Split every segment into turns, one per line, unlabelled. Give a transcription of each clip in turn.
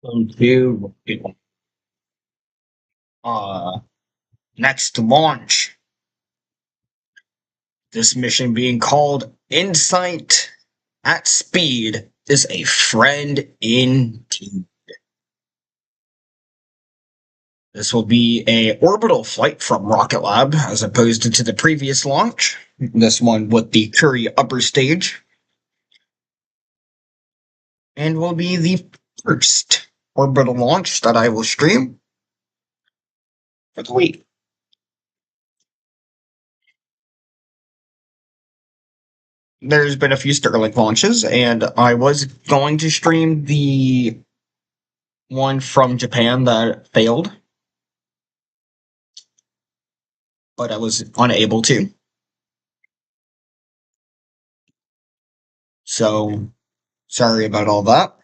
To uh next launch. This mission being called Insight at Speed is a friend indeed. This will be a orbital flight from Rocket Lab as opposed to the previous launch. This one with the Curie upper stage. And will be the first orbital launch that I will stream for the week. There's been a few Starlink launches, and I was going to stream the one from Japan that failed, but I was unable to. So sorry about all that.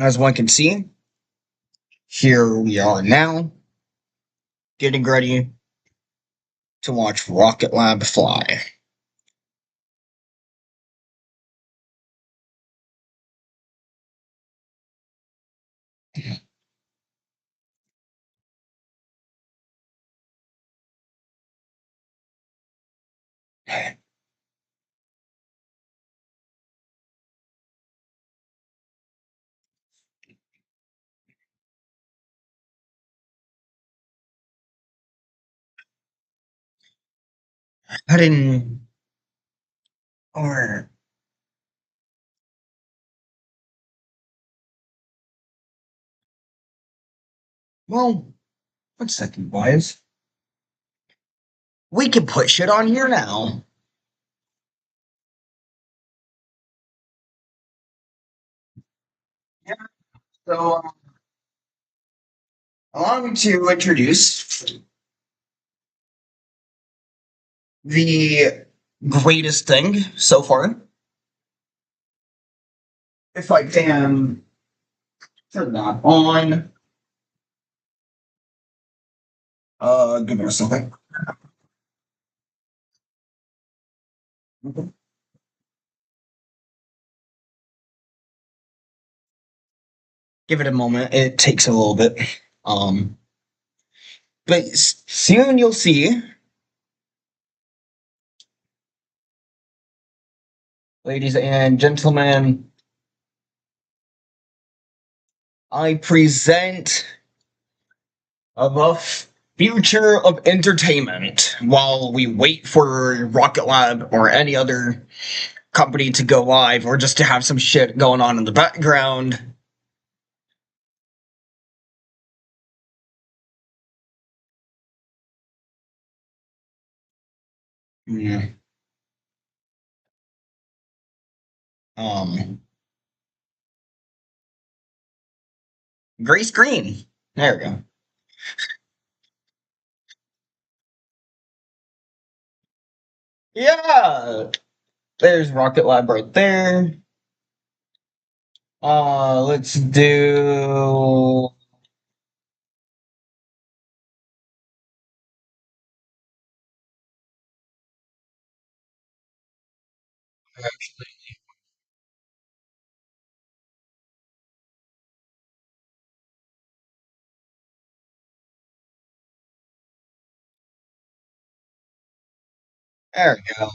As one can see, here we are now, getting ready to watch Rocket Lab fly. Heading or well, 1 second, boys. We can put shit on here now. Yeah, so allow me to introduce the greatest thing so far. If I can turn that on. Give me a second. Give it a moment. It takes a little bit. Um, but soon you'll see, ladies and gentlemen, I present the future of entertainment while we wait for Rocket Lab or any other company to go live or just to have some shit going on in the background. Yeah. Um, Gray screen. There we go. Yeah, there's Rocket Lab right there. Let's do. There we go.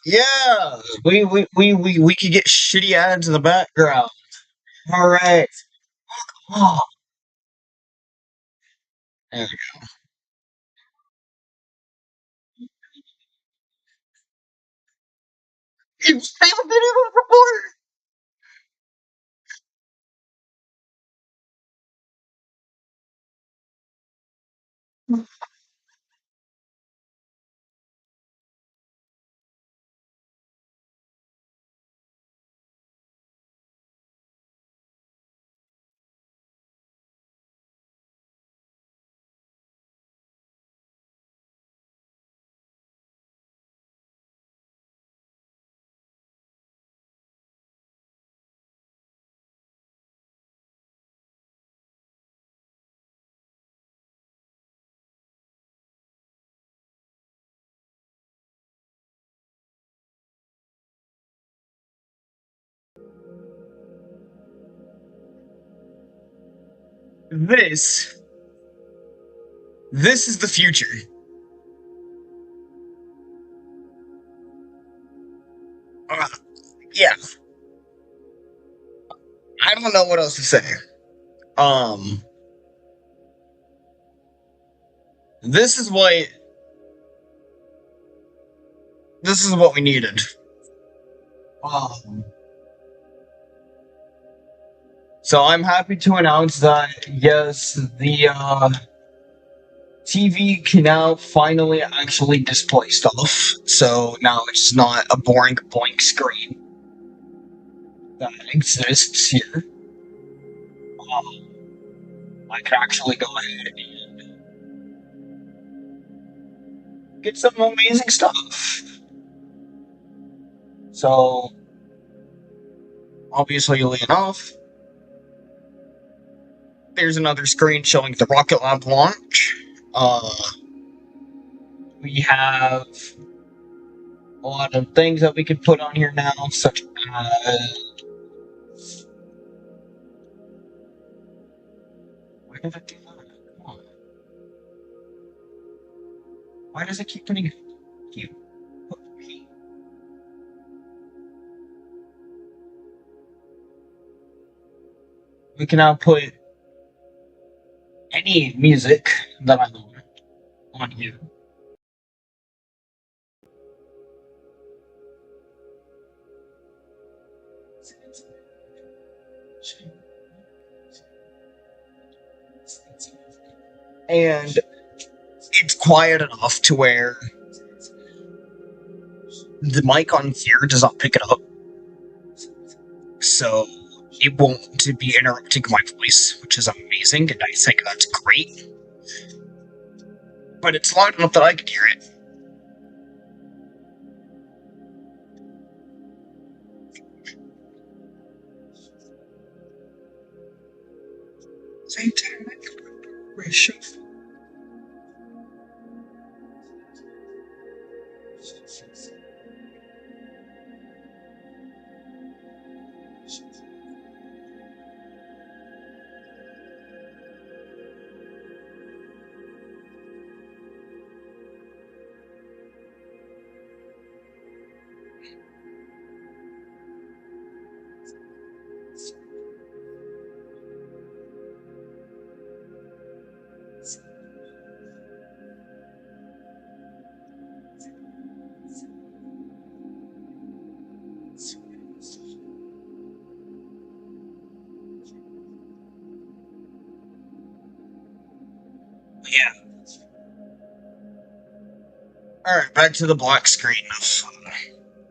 Yeah, we could get shitty ads in the background. All right. Oh, there we go. You've never been able to report. This is the future. Uh, yeah, I don't know what else to say. Um, this is what we needed. Um, so I'm happy to announce that yes, the TV can now finally actually display stuff. So now it's not a boring blank screen that exists here. I can actually go ahead and get some amazing stuff. So, obviously enough, there's another screen showing the Rocket Lab launch. We have a lot of things that we could put on here now, such as... Why did it do that? Come on. Why does it keep putting it? We can now put any music that I want on here. And it's quiet enough to where the mic on here does not pick it up. So it won't be interrupting my voice, which is amazing, and I think that's great. But it's loud enough that I can hear it. Satanic ratio. Yeah. Alright, back to the black screen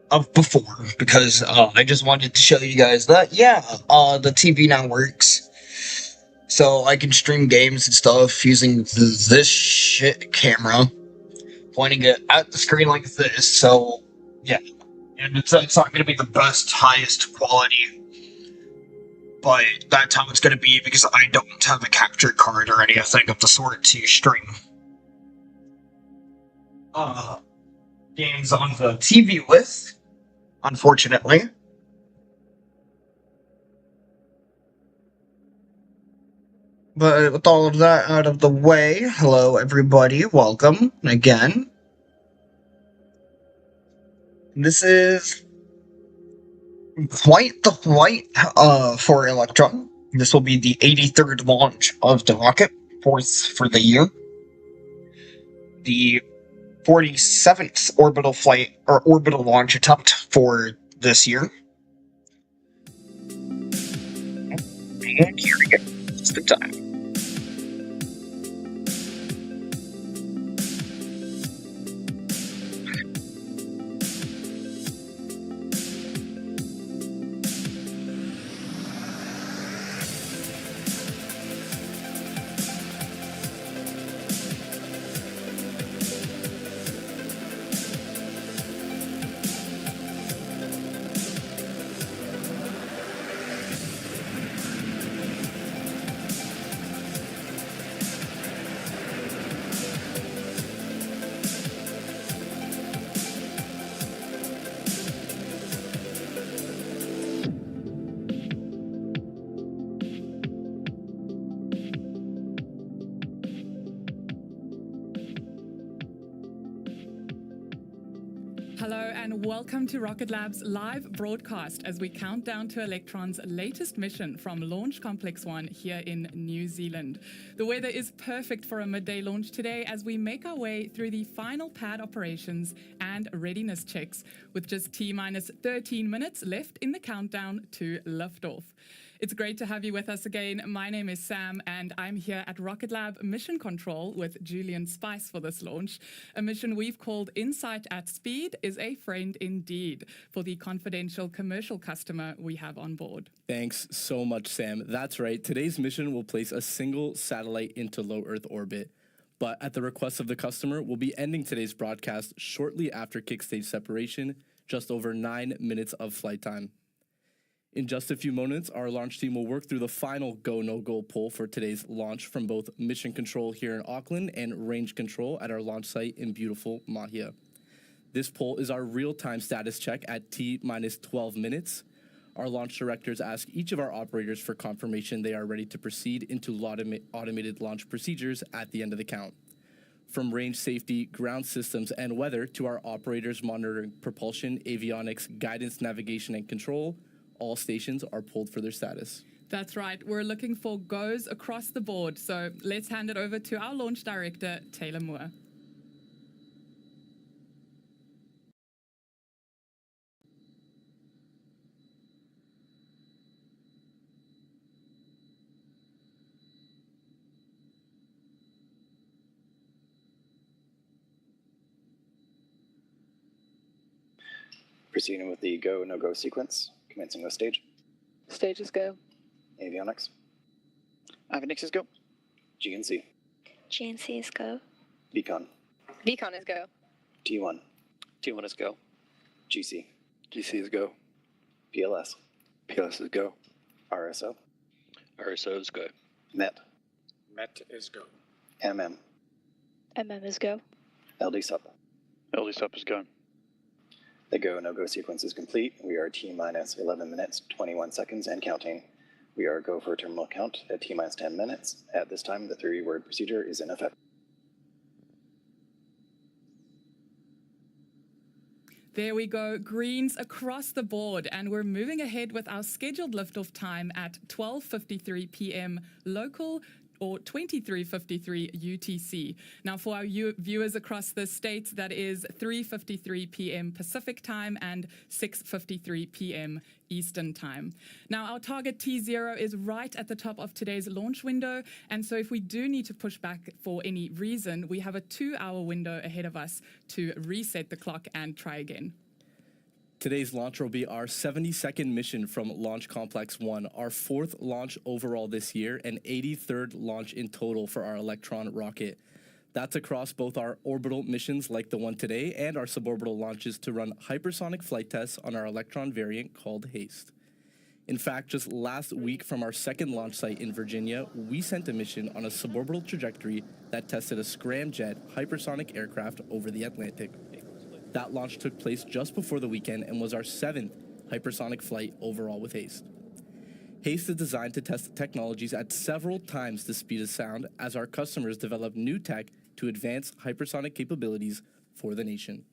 of before, because I just wanted to show you guys that, yeah, the TV now works. So I can stream games and stuff using this shit camera, pointing it at the screen like this, so, yeah. And it's not going to be the best, highest quality, but that's how it's going to be because I don't have a capture card or anything of the sort to stream games on the TV with, unfortunately. But with all of that out of the way, hello everybody, welcome again. This is quite the flight for Electron. This will be the 83rd launch of the rocket, fourth for the year. The 47th orbital flight, or orbital launch attempt for this year. And here we go. It's the time.
and welcome to Rocket Lab's live broadcast as we count down to Electron's latest mission from Launch Complex 1 here in New Zealand. The weather is perfect for a midday launch today as we make our way through the final pad operations and readiness checks with just T-minus 13 minutes left in the countdown to liftoff. It's great to have you with us again. My name is Sam, and I'm here at Rocket Lab Mission Control with Julian Spice for this launch. A mission we've called Insight at Speed is a friend indeed for the confidential commercial customer we have on board.
Thanks so much, Sam. That's right. Today's mission will place a single satellite into low Earth orbit. But at the request of the customer, we'll be ending today's broadcast shortly after kickstage separation, just over 9 minutes of flight time. In just a few moments, our launch team will work through the final go, no-go poll for today's launch from both Mission Control here in Auckland and Range Control at our launch site in beautiful Māhia. This poll is our real-time status check at T-minus 12 minutes. Our launch directors ask each of our operators for confirmation they are ready to proceed into automated launch procedures at the end of the count. From range safety, ground systems, and weather to our operators monitoring propulsion, avionics, guidance, navigation, and control, all stations are pulled for their status.
That's right. We're looking for goes across the board. So let's hand it over to our launch director, Taylor Moore.
Proceeding with the go, no-go sequence, commencing with stage.
Stages go.
Avionics.
Avionics is go.
GNC.
GNC is go.
Beacon.
Beacon is go.
T1.
T1 is go.
GC.
GC is go.
PLS.
PLS is go.
RSO.
RSO is go.
MET.
MET is go.
MM.
MM is go.
LD sub.
LD sub is go.
The go, no-go sequence is complete. We are T-minus 11 minutes, 21 seconds, and counting. We are go for terminal count at T-minus 10 minutes. At this time, the 3-word procedure is in effect.
There we go, greens across the board, and we're moving ahead with our scheduled liftoff time at 12:53 p.m. local or 23:53 UTC. Now, for our viewers across the states, that is 3:53 p.m. Pacific time and 6:53 p.m. Eastern time. Now, our target T0 is right at the top of today's launch window, and so if we do need to push back for any reason, we have a 2-hour window ahead of us to reset the clock and try again.
Today's launch will be our 72nd mission from Launch Complex 1, our 4th launch overall this year, and 83rd launch in total for our Electron rocket. That's across both our orbital missions like the one today and our suborbital launches to run hypersonic flight tests on our Electron variant called HASTE. In fact, just last week from our second launch site in Virginia, we sent a mission on a suborbital trajectory that tested a scramjet hypersonic aircraft over the Atlantic. That launch took place just before the weekend and was our 7th hypersonic flight overall with HASTE. HASTE is designed to test technologies at several times the speed of sound as our customers develop new tech to advance hypersonic capabilities for the nation.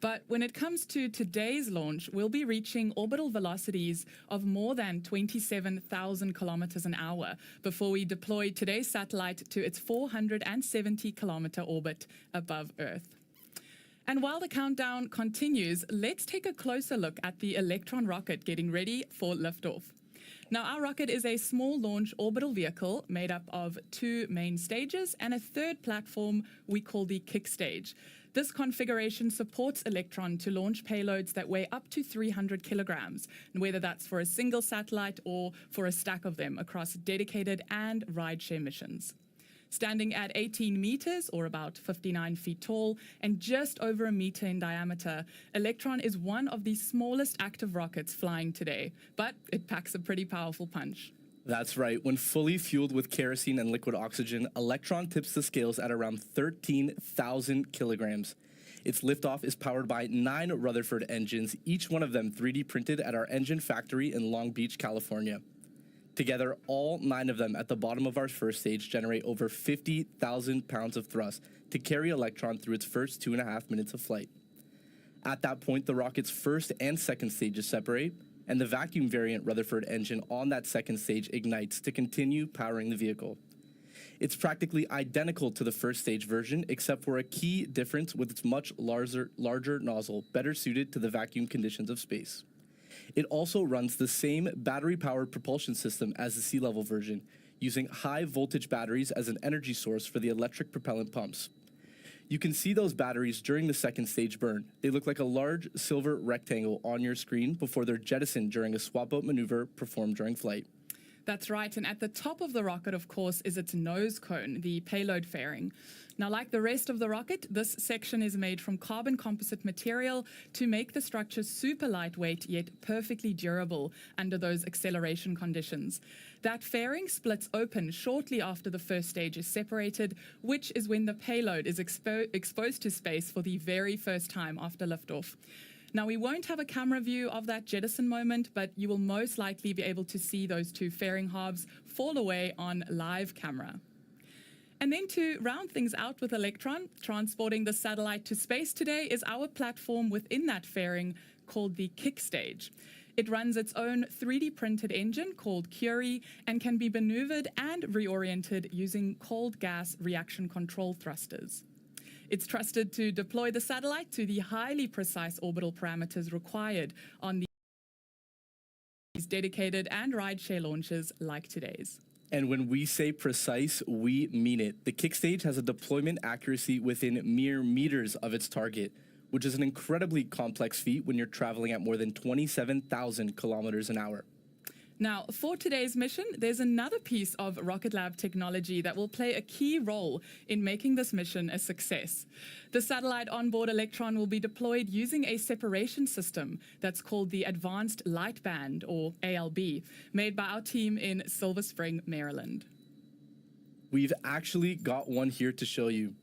But when it comes to today's launch, we'll be reaching orbital velocities of more than 27,000 kilometers an hour before we deploy today's satellite to its 470-kilometer orbit above Earth. And while the countdown continues, let's take a closer look at the Electron rocket getting ready for liftoff. Now, our rocket is a small launch orbital vehicle made up of 2 main stages and a 3rd platform we call the kick stage. This configuration supports Electron to launch payloads that weigh up to 300 kilograms, whether that's for a single satellite or for a stack of them across dedicated and rideshare missions. Standing at 18 meters, or about 59 feet tall, and just over a meter in diameter, Electron is one of the smallest active rockets flying today, but it packs a pretty powerful punch.
That's right. When fully fueled with kerosene and liquid oxygen, Electron tips the scales at around 13,000 kilograms. Its liftoff is powered by 9 Rutherford engines, each one of them 3D printed at our engine factory in Long Beach, California. Together, all 9 of them at the bottom of our first stage generate over 50,000 pounds of thrust to carry Electron through its first 2.5 minutes of flight. At that point, the rocket's first and second stages separate, and the vacuum variant Rutherford engine on that second stage ignites to continue powering the vehicle. It's practically identical to the first stage version, except for a key difference with its much larger nozzle, better suited to the vacuum conditions of space. It also runs the same battery-powered propulsion system as the sea level version, using high-voltage batteries as an energy source for the electric propellant pumps. You can see those batteries during the second stage burn. They look like a large silver rectangle on your screen before they're jettisoned during a swap-out maneuver performed during flight.
That's right, and at the top of the rocket, of course, is its nose cone, the payload fairing. Now, like the rest of the rocket, this section is made from carbon composite material to make the structure super lightweight yet perfectly durable under those acceleration conditions. That fairing splits open shortly after the first stage is separated, which is when the payload is exposed to space for the very first time after liftoff. Now, we won't have a camera view of that jettison moment, but you will most likely be able to see those two fairing halves fall away on live camera. And then to round things out with Electron, transporting the satellite to space today is our platform within that fairing called the kick stage. It runs its own 3D printed engine called Curie and can be maneuvered and reoriented using cold gas reaction control thrusters. It's trusted to deploy the satellite to the highly precise orbital parameters required on these dedicated and rideshare launches like today's.
And when we say precise, we mean it. The kick stage has a deployment accuracy within mere meters of its target, which is an incredibly complex feat when you're traveling at more than 27,000 kilometers an hour.
Now, for today's mission, there's another piece of Rocket Lab technology that will play a key role in making this mission a success. The satellite onboard Electron will be deployed using a separation system that's called the Advanced Light Band, or ALB, made by our team in Silver Spring, Maryland.
We've actually got one here to show you.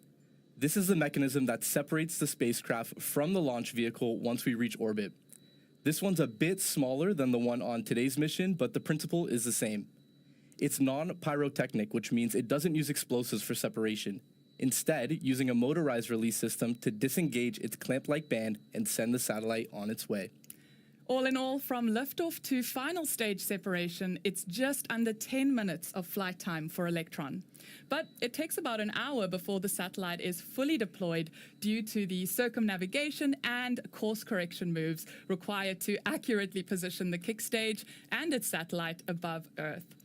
This is the mechanism that separates the spacecraft from the launch vehicle once we reach orbit. This one's a bit smaller than the one on today's mission, but the principle is the same. It's non-pyrotechnic, which means it doesn't use explosives for separation. Instead, using a motorized release system to disengage its clamp-like band and send the satellite on its way.
All in all, from liftoff to final stage separation, it's just under 10 minutes of flight time for Electron. But it takes about an hour before the satellite is fully deployed due to the circumnavigation and course correction moves required to accurately position the kick stage and its satellite above Earth.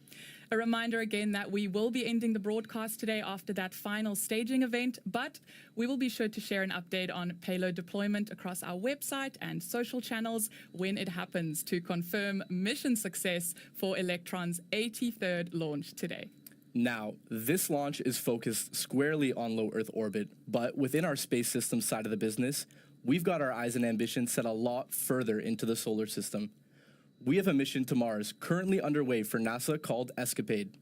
A reminder again that we will be ending the broadcast today after that final staging event, but we will be sure to share an update on payload deployment across our website and social channels when it happens to confirm mission success for Electron's 83rd launch today.
Now, this launch is focused squarely on low Earth orbit, but within our space system side of the business, we've got our eyes and ambitions set a lot further into the solar system. We have a mission to Mars currently underway for NASA called Escapade.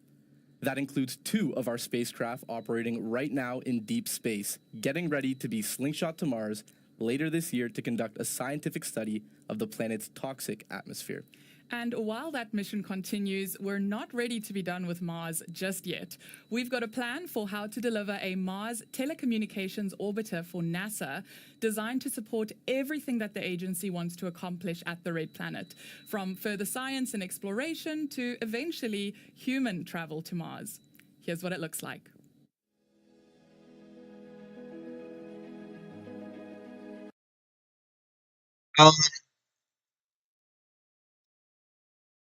That includes 2 of our spacecraft operating right now in deep space, getting ready to be slingshot to Mars later this year to conduct a scientific study of the planet's toxic atmosphere.
And while that mission continues, we're not ready to be done with Mars just yet. We've got a plan for how to deliver a Mars telecommunications orbiter for NASA designed to support everything that the agency wants to accomplish at the Red Planet, from further science and exploration to eventually human travel to Mars. Here's what it looks like.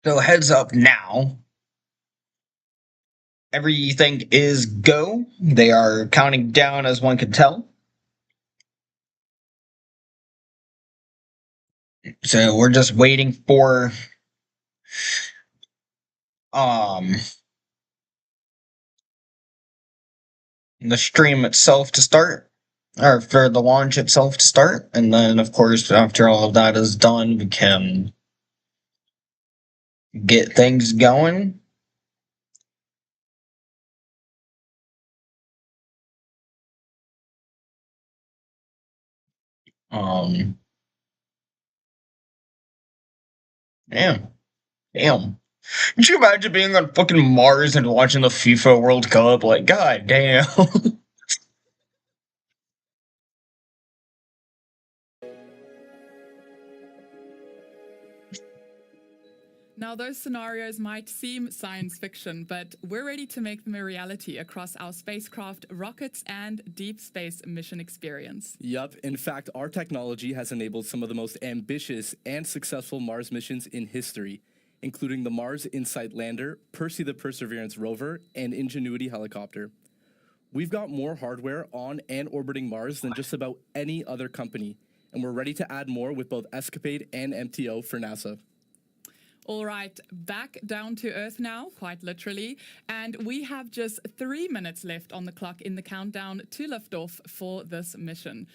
So heads up now. Everything is go. They are counting down as one can tell. So we're just waiting for the stream itself to start, or for the launch itself to start, and then of course after all of that is done, we can get things going. Damn. Could you imagine being on fucking Mars and watching the FIFA World Cup? Like, god damn.
Now, those scenarios might seem science fiction, but we're ready to make them a reality across our spacecraft, rockets, and deep space mission experience.
Yup, in fact, our technology has enabled some of the most ambitious and successful Mars missions in history, including the Mars InSight lander, Percy the Perseverance rover, and Ingenuity helicopter. We've got more hardware on and orbiting Mars than just about any other company, and we're ready to add more with both Escapade and MTO for NASA.
All right, back down to Earth now, quite literally, and we have just 3 minutes left on the clock in the countdown to liftoff for this mission.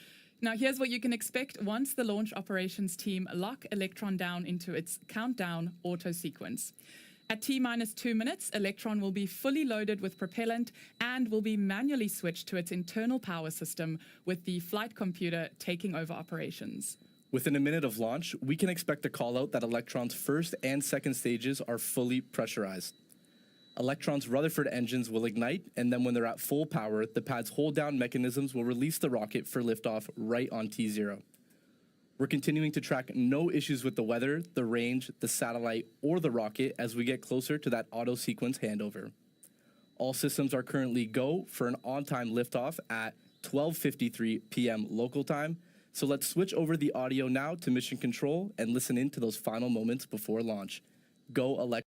Now, here's what you can expect once the launch operations team lock Electron down into its countdown auto sequence. At T-minus 2 minutes, Electron will be fully loaded with propellant and will be manually switched to its internal power system, with the flight computer taking over operations.
Within a minute of launch, we can expect a call out that Electron's first and second stages are fully pressurized. Electron's Rutherford engines will ignite, and then when they're at full power, the pad's hold-down mechanisms will release the rocket for liftoff right on T0. We're continuing to track no issues with the weather, the range, the satellite, or the rocket as we get closer to that auto sequence handover. All systems are currently go for an on-time liftoff at 12:53 p.m. local time. So let's switch over the audio now to mission control and listen in to those final moments before launch. Go Electron.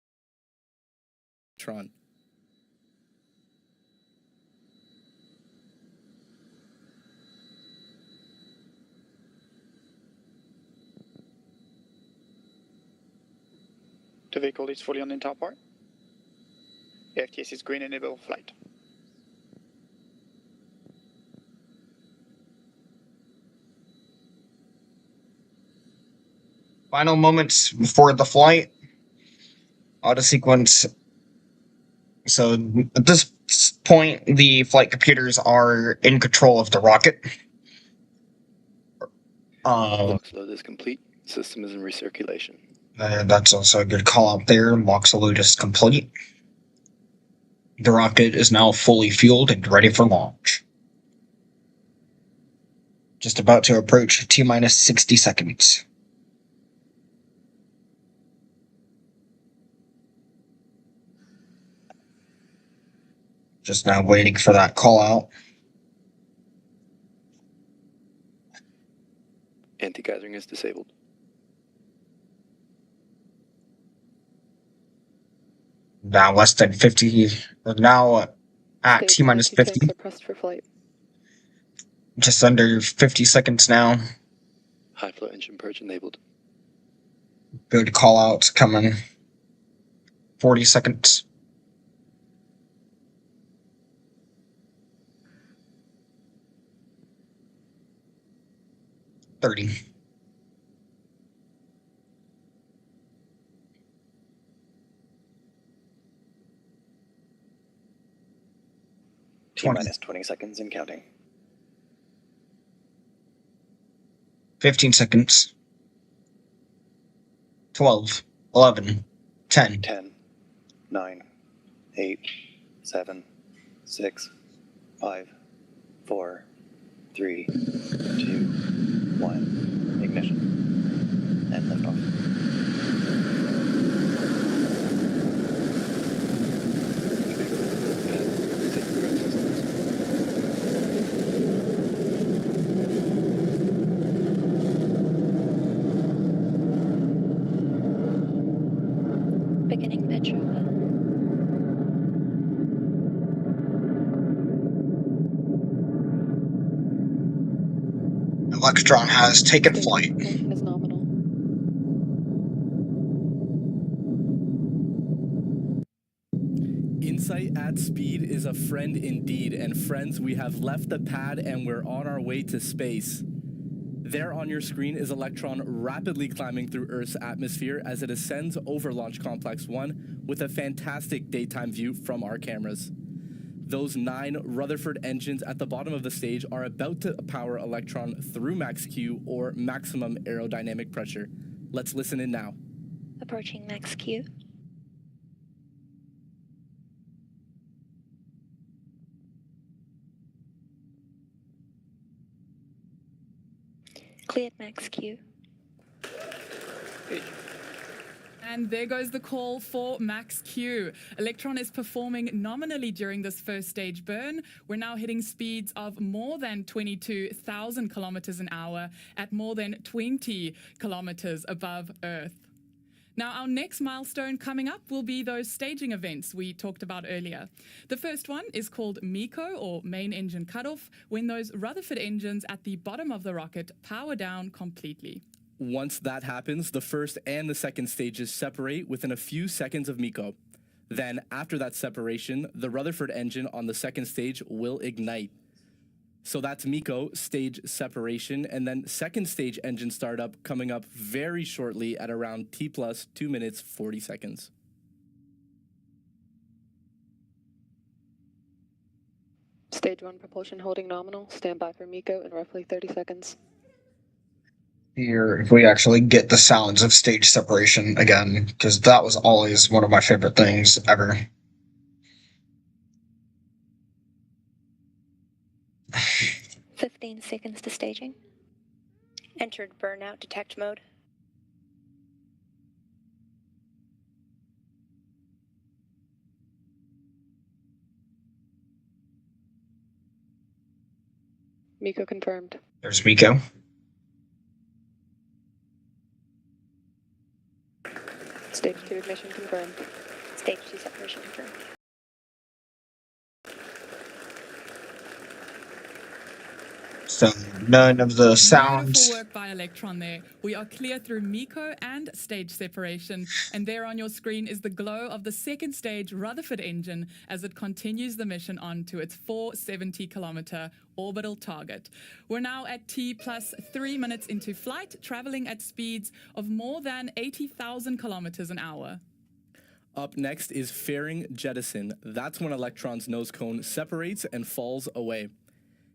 The vehicle is fully on entire power. AFTS is green, enable flight.
Final moments before the flight. Auto sequence. So at this point, the flight computers are in control of the rocket.
Lox load is complete. System is in recirculation.
That's also a good call out there. Lox load is complete. The rocket is now fully fueled and ready for launch. Just about to approach T-minus 60 seconds. Just now waiting for that call out.
Anti-geysering is disabled.
Now less than 50. Now at
Stage
T-minus
22
50.
are pressed for flight.
Just under 50 seconds now.
High flow engine purge enabled.
Good call outs coming. 40 seconds. 30.
T-minus 20 seconds and counting.
15 seconds. 12, 11, 10.
10, 9, 8, 7, 6, 5, 4, 3, 2, 1. Ignition. And liftoff.
Beginning Peninsula.
Electron has taken
Stage
flight.
propulsion is nominal.
Insight at speed is a friend indeed, and friends, we have left the pad and we're on our way to space. There on your screen is Electron rapidly climbing through Earth's atmosphere as it ascends over Launch Complex 1 with a fantastic daytime view from our cameras. Those 9 Rutherford engines at the bottom of the stage are about to power Electron through max Q, or maximum aerodynamic pressure. Let's listen in now.
Approaching max Q. Cleared max Q.
And there goes the call for Max Q. Electron is performing nominally during this first stage burn. We're now hitting speeds of more than 22,000 kilometers an hour at more than 20 kilometers above Earth. Now, our next milestone coming up will be those staging events we talked about earlier. The first one is called MECO, or Main Engine Cutoff, when those Rutherford engines at the bottom of the rocket power down completely.
Once that happens, the first and the second stages separate within a few seconds of MECO. Then, after that separation, the Rutherford engine on the second stage will ignite. So that's MECO, stage separation, and then second stage engine startup coming up very shortly at around T plus 2 minutes 40 seconds.
Stage 1 propulsion holding nominal. Stand by for MECO in roughly 30 seconds.
Here, if we actually get the sounds of stage separation again, because that was always one of my favorite things ever.
"15 seconds to staging. Entered burnout detect mode.
MECO confirmed.
There's MECO.
Stage 2 ignition confirmed.
Stage 2 separation confirmed."
So none of the sounds.
Beautiful work by Electron there. We are clear through MECO and stage separation. And there on your screen is the glow of the second stage Rutherford engine as it continues the mission on to its 470-kilometer orbital target. We're now at T plus 3 minutes into flight, traveling at speeds of more than 80,000 kilometers an hour.
Up next is fairing jettison. That's when Electron's nose cone separates and falls away.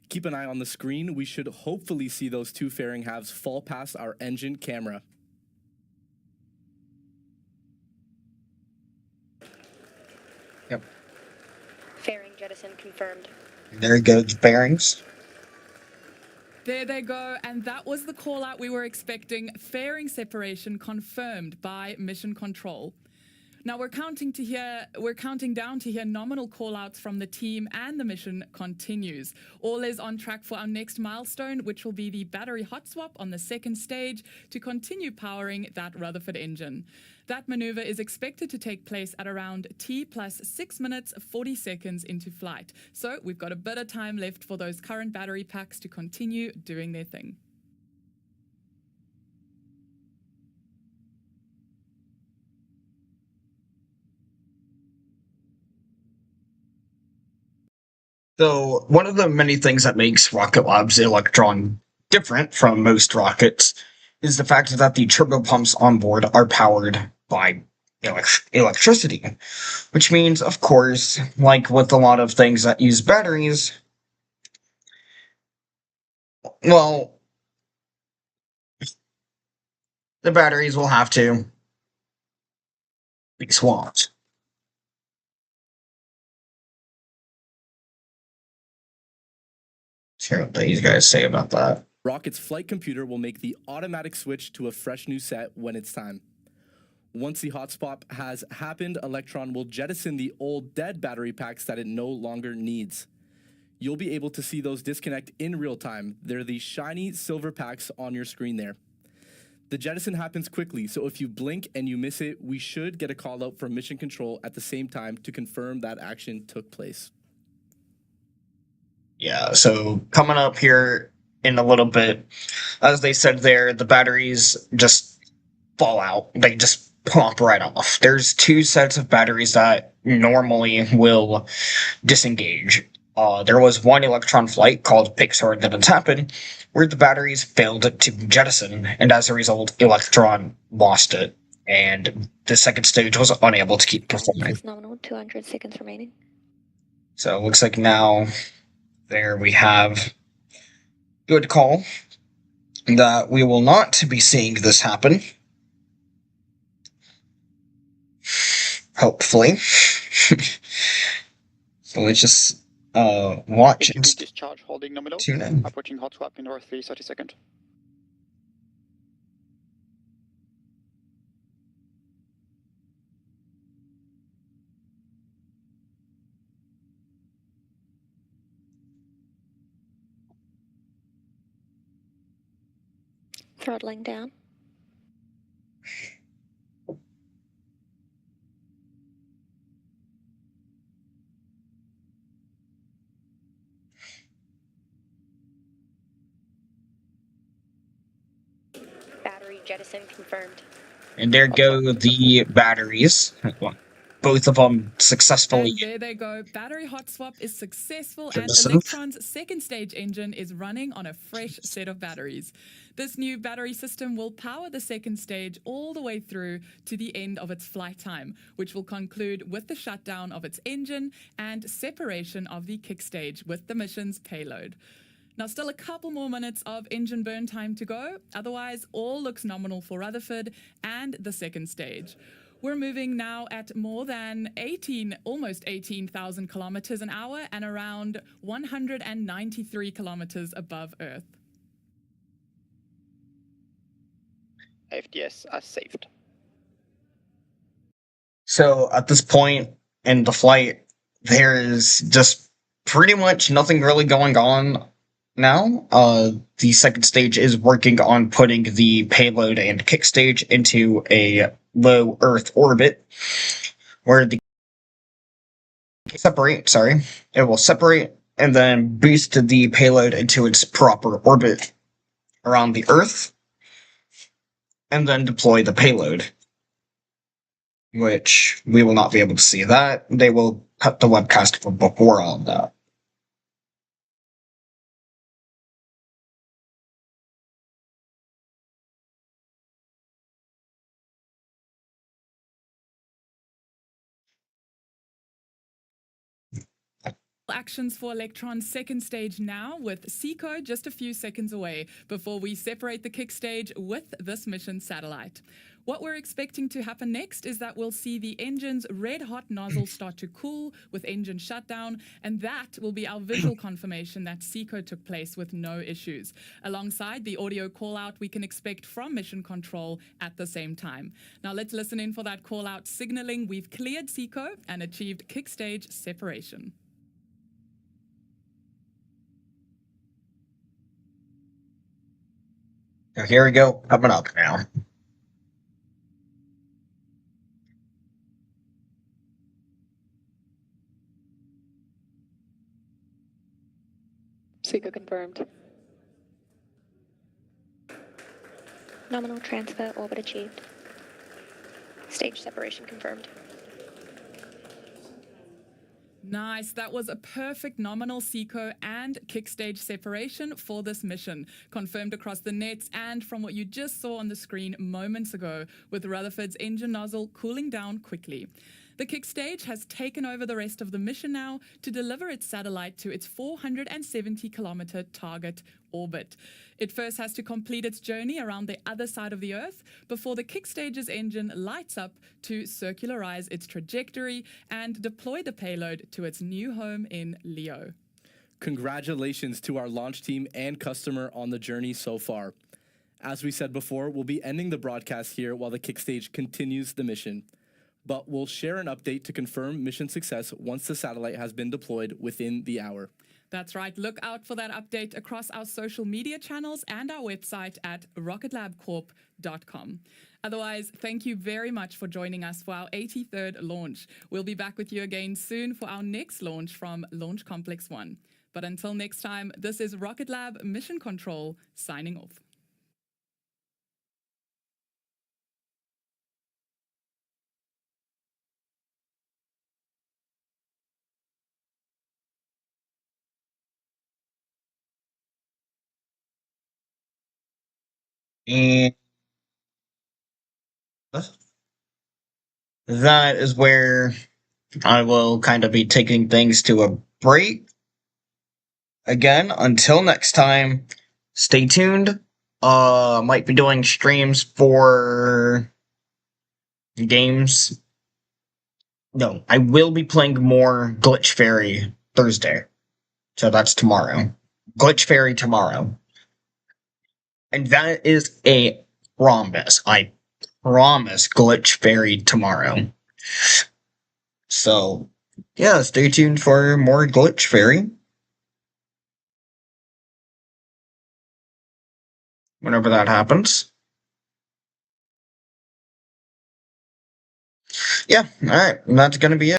Keep an eye on the screen. We should hopefully see those two fairing halves fall past our engine camera.
Yep.
Fairing jettison confirmed.
There goes bearings.
There they go, and that was the call out we were expecting. Fairing separation confirmed by mission control. Now we're counting down to hear nominal call-outs from the team, and the mission continues. All is on track for our next milestone, which will be the battery hot swap on the second stage to continue powering that Rutherford engine. That maneuver is expected to take place at around T plus 6 minutes 40 seconds into flight. So we've got a bit of time left for those current battery packs to continue doing their thing.
So one of the many things that makes Rocket Lab's Electron different from most rockets is the fact that the turbopumps on board are powered by electricity, which means, of course, like with a lot of things that use batteries, well, the batteries will have to be swapped. Let's hear what these guys say about that.
Rocket's flight computer will make the automatic switch to a fresh new set when it's time. Once the hot swap has happened, Electron will jettison the old dead battery packs that it no longer needs. You'll be able to see those disconnect in real time. They're the shiny silver packs on your screen there. The jettison happens quickly, so if you blink and you miss it, we should get a call out from Mission Control at the same time to confirm that action took place.
Yeah, so coming up here in a little bit, as they said there, the batteries just fall out. They just plop right off. There's two sets of batteries that normally will disengage. There was one Electron flight called Pixar that had happened, where the batteries failed to jettison, and as a result, Electron lost it, and the second stage was unable to keep performing.
This is nominal, 200 seconds remaining.
So it looks like now there we have good call that we will not be seeing this happen. Hopefully. So let's just watch and
discharge holding nominal.
tune in.
Approaching hot swap in roughly 30 seconds.
Throttling down. Battery jettison confirmed.
And there go the batteries. Both of them successfully.
And there they go. Battery hot swap is successful, and
Joseph.
Electron's second stage engine is running on a fresh set of batteries. This new battery system will power the second stage all the way through to the end of its flight time, which will conclude with the shutdown of its engine and separation of the kick stage with the mission's payload. Now, still a couple more minutes of engine burn time to go. Otherwise, all looks nominal for Rutherford and the second stage. We're moving now at more than almost 18,000 kilometers an hour and around 193 kilometers above Earth.
FTS are saved.
So at this point in the flight, there is just pretty much nothing really going on now. The second stage is working on putting the payload and kick stage into a low Earth orbit, where it will separate and then boost the payload into its proper orbit around the Earth, and then deploy the payload, which we will not be able to see that. They will cut the webcast for before all of that.
Actions for Electron's second stage now, with SECO just a few seconds away before we separate the kick stage with this mission satellite. What we're expecting to happen next is that we'll see the engine's red-hot nozzle start to cool with engine shutdown, and that will be our visual confirmation that SECO took place with no issues, alongside the audio call-out we can expect from Mission Control at the same time. Now let's listen in for that call-out signaling we've cleared SECO and achieved kick stage separation.
So here we go, coming up now.
SECO confirmed.
Nominal transfer orbit achieved. Stage separation confirmed.
Nice. That was a perfect nominal SECO and kick stage separation for this mission, confirmed across the nets and from what you just saw on the screen moments ago, with Rutherford's engine nozzle cooling down quickly. The kick stage has taken over the rest of the mission now to deliver its satellite to its 470-kilometer target orbit. It first has to complete its journey around the other side of the Earth before the kick stage's engine lights up to circularize its trajectory and deploy the payload to its new home in Leo.
Congratulations to our launch team and customer on the journey so far. As we said before, we'll be ending the broadcast here while the kick stage continues the mission. But we'll share an update to confirm mission success once the satellite has been deployed within the hour.
That's right. Look out for that update across our social media channels and our website at rocketlabcorp.com. Otherwise, thank you very much for joining us for our 83rd launch. We'll be back with you again soon for our next launch from Launch Complex 1. But until next time, this is Rocket Lab Mission Control signing off.
And that is where I will kind of be taking things to a break. Again, until next time, stay tuned. Might be doing streams for games. No, I will be playing more Glitch Fairy Thursday. So that's tomorrow. Glitch Fairy tomorrow. And that is a promise. I promise Glitch Fairy tomorrow. So, yeah, stay tuned for more Glitch Fairy. whenever that happens. Yeah, all right, and that's going to be it.